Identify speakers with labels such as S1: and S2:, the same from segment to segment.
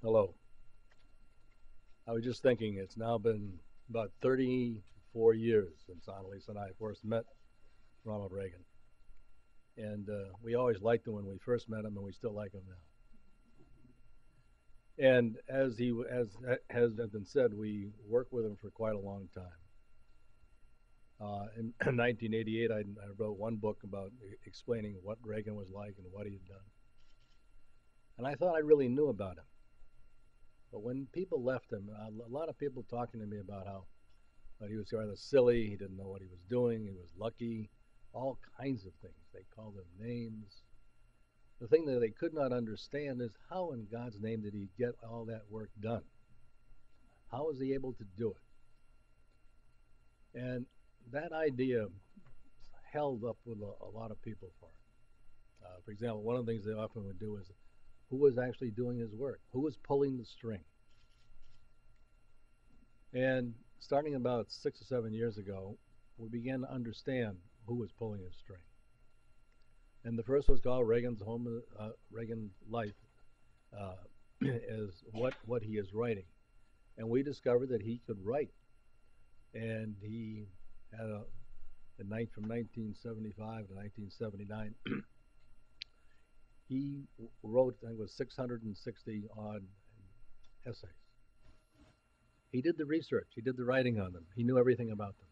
S1: Hello. I was just thinking it's now been about 34 years since Annelise and I first met Ronald Reagan. And we always liked him when we first met him, and we still like him now. And as has been said, we worked with him for quite a long time. In 1988, I wrote one book about explaining what Reagan was like and what he had done. And I thought I really knew about him. But when people left him, a lot of people talking to me about how he was rather silly, he didn't know what he was doing, he was lucky, all kinds of things. They called him names. The thing that they could not understand is how in God's name did he get all that work done? How was he able to do it? And that idea held up with a lot of people for it. For example, one of the things they often would do is, who was actually doing his work? Who was pulling the string? And starting about 6 or 7 years ago, we began to understand who was pulling his string. And the first was called Reagan's Reagan Life, as what he is writing. And we discovered that he could write. And he had from 1975 to 1979, he wrote, I think it was 660 odd essays. He did the research, he did the writing on them, he knew everything about them.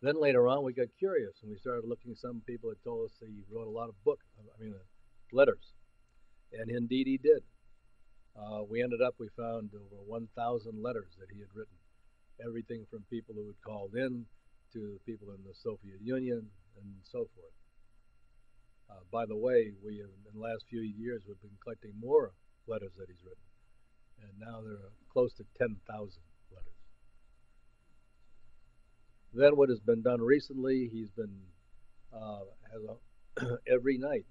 S1: Then later on, we got curious and we started looking. Some people had told us he wrote a lot of letters. And indeed he did. We found over 1,000 letters that he had written. Everything from people who had called in to people in the Soviet Union and so forth. By the way, we have, in the last few years, we've been collecting more letters that he's written. And now there are close to 10,000 letters. Then what has been done recently, he's been, every night,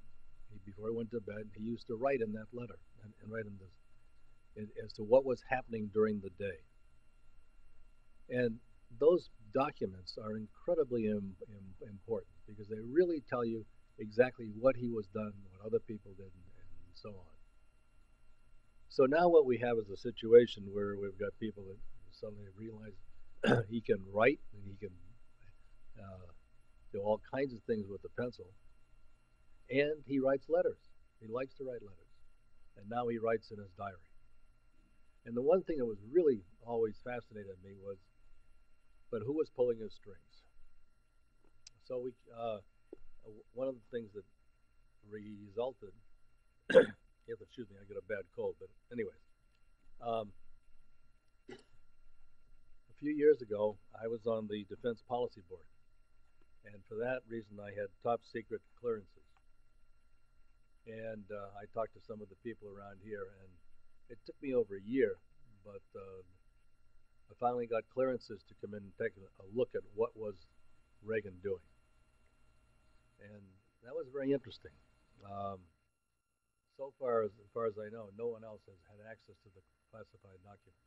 S1: before he went to bed, he used to write in that letter and write in this, as to what was happening during the day. And those documents are incredibly important because they really tell you exactly what he was done, what other people did, and so on. So now what we have is a situation where we've got people that suddenly realize he can write and he can do all kinds of things with the pencil. And he writes letters. He likes to write letters. And now he writes in his diary. And the one thing that was really always fascinated me was, but who was pulling his strings? So one of the things that resulted, you have to excuse me, I get a bad cold, but anyways. A few years ago, I was on the Defense Policy Board. And for that reason, I had top secret clearances. And I talked to some of the people around here, and it took me over a year, but I finally got clearances to come in and take a look at what was Reagan doing. And that was very interesting. So far as I know, no one else has had access to the classified documents,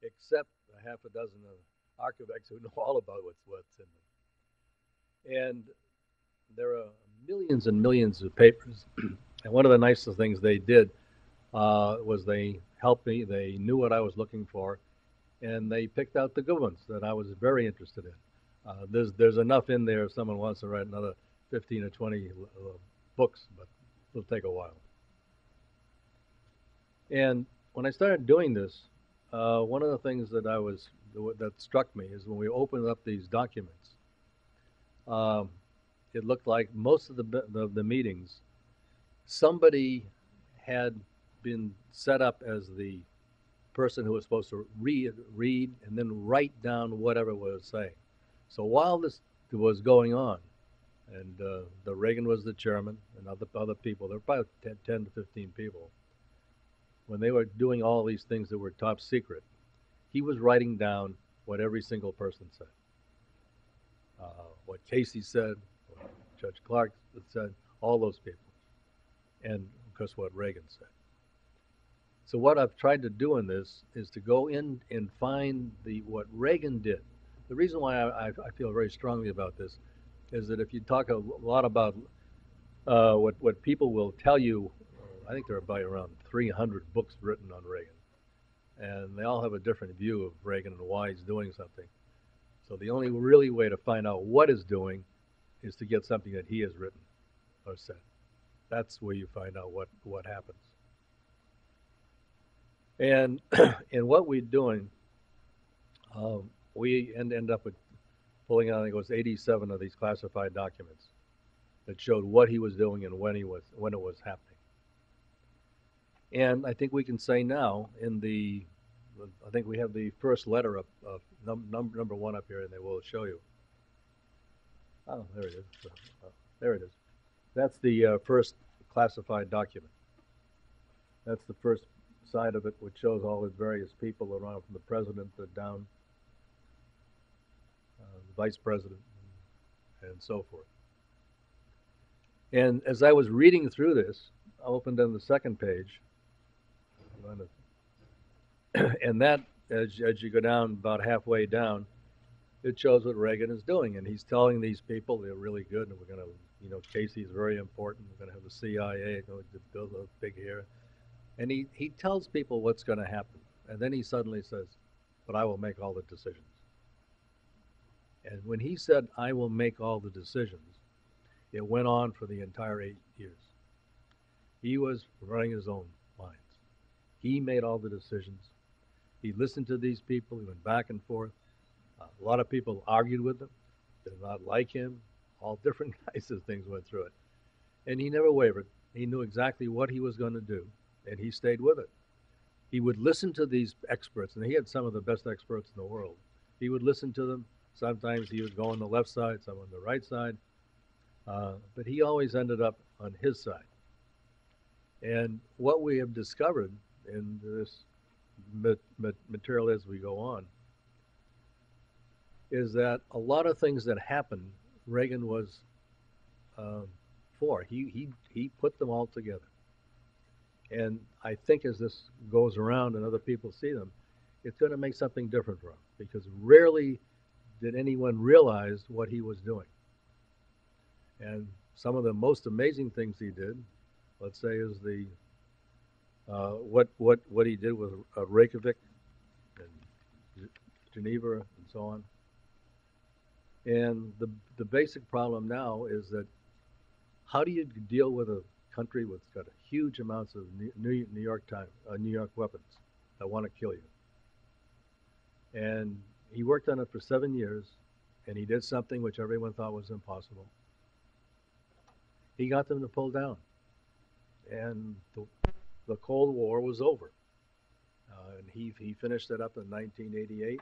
S1: except a half a dozen of archivects who know all about what's in them. And there are millions and millions of papers. And one of the nicest things they did was they helped me. They knew what I was looking for, and they picked out the good ones that I was very interested in. There's enough in there if someone wants to write another 15 or 20 books, but it'll take a while. And when I started doing this, one of the things that struck me is when we opened up these documents, it looked like most of the meetings, somebody had been set up as the person who was supposed to read and then write down whatever it was saying. So while this was going on, and the Reagan was the chairman, and other people, there were about 10 to 15 people, when they were doing all these things that were top secret, he was writing down what every single person said. What Casey said, what Judge Clark said, all those people. And of course what Reagan said. So what I've tried to do in this is to go in and find what Reagan did. The reason why I feel very strongly about this is that if you talk a lot about what people will tell you, I think there are probably around 300 books written on Reagan, and they all have a different view of Reagan and why he's doing something. So the only really way to find out what he's doing is to get something that he has written or said. That's where you find out what happens. And in what we're doing, we end up with pulling out, I think it was 87 of these classified documents that showed what he was doing and when it was happening. And I think we can say now I think we have the first letter of number one up here, and they will show you. Oh, there it is. There it is. That's the first classified document. That's the first side of it, which shows all the various people around, from the president down, the vice president, and so forth. And as I was reading through this, I opened on the second page, and that, as you go down about halfway down, it shows what Reagan is doing, and he's telling these people they're really good, and we're going to, Casey's very important. We're going to have the CIA going to build a big here, and he tells people what's going to happen, and then he suddenly says, "But I will make all the decisions." And when he said, "I will make all the decisions," it went on for the entire 8 years. He was running his own lines. He made all the decisions. He listened to these people. He went back and forth. A lot of people argued with him, did not like him. All different kinds of things went through it. And he never wavered. He knew exactly what he was going to do, and he stayed with it. He would listen to these experts, and he had some of the best experts in the world. He would listen to them. Sometimes he would go on the left side, some on the right side. But he always ended up on his side. And what we have discovered in this material as we go on is that a lot of things that happened, Reagan was for. He put them all together. And I think as this goes around and other people see them, it's going to make something different for him, because rarely did anyone realize what he was doing. And some of the most amazing things he did, let's say, is the what he did with Reykjavik and Geneva and so on. And the basic problem now is that how do you deal with a country that's got huge amounts of New York weapons that want to kill you? And he worked on it for 7 years, and he did something which everyone thought was impossible. He got them to pull down, and the Cold War was over. And he finished it up in 1988.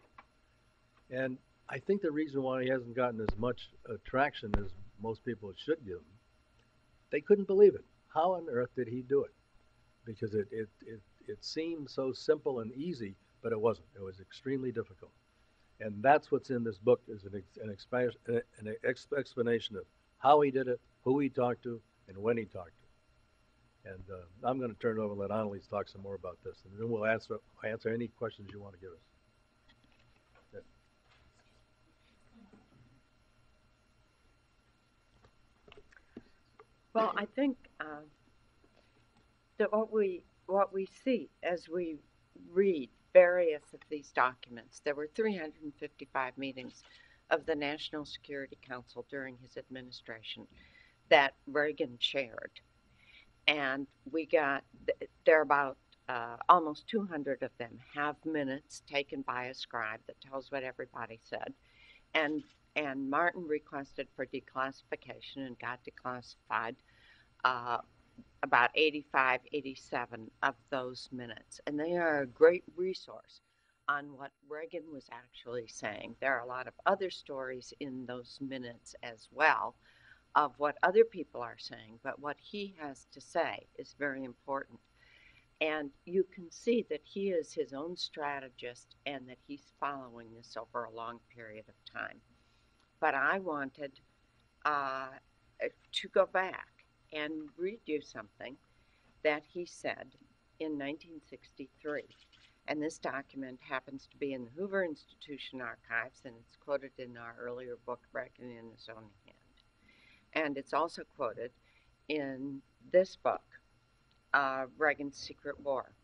S1: And I think the reason why he hasn't gotten as much traction as most people should give him, they couldn't believe it. How on earth did he do it? Because it seemed so simple and easy, but it wasn't. It was extremely difficult. And that's what's in this book, is an explanation of how he did it, who he talked to, and when he talked to. And I'm going to turn it over and let Annelise talk some more about this, and then we'll answer any questions you want to give us. Yeah.
S2: Well, I think that what we see as we read various of these documents, there were 355 meetings of the National Security Council during his administration that Reagan chaired. And there are about almost 200 of them have minutes taken by a scribe that tells what everybody said. And Martin requested for declassification and got declassified about 85, 87 of those minutes. And they are a great resource on what Reagan was actually saying. There are a lot of other stories in those minutes as well of what other people are saying, but what he has to say is very important. And you can see that he is his own strategist and that he's following this over a long period of time. But I wanted to go back and read you something that he said in 1963. And this document happens to be in the Hoover Institution archives, and it's quoted in our earlier book, Reagan in His Own Hand. And it's also quoted in this book, Reagan's secret war.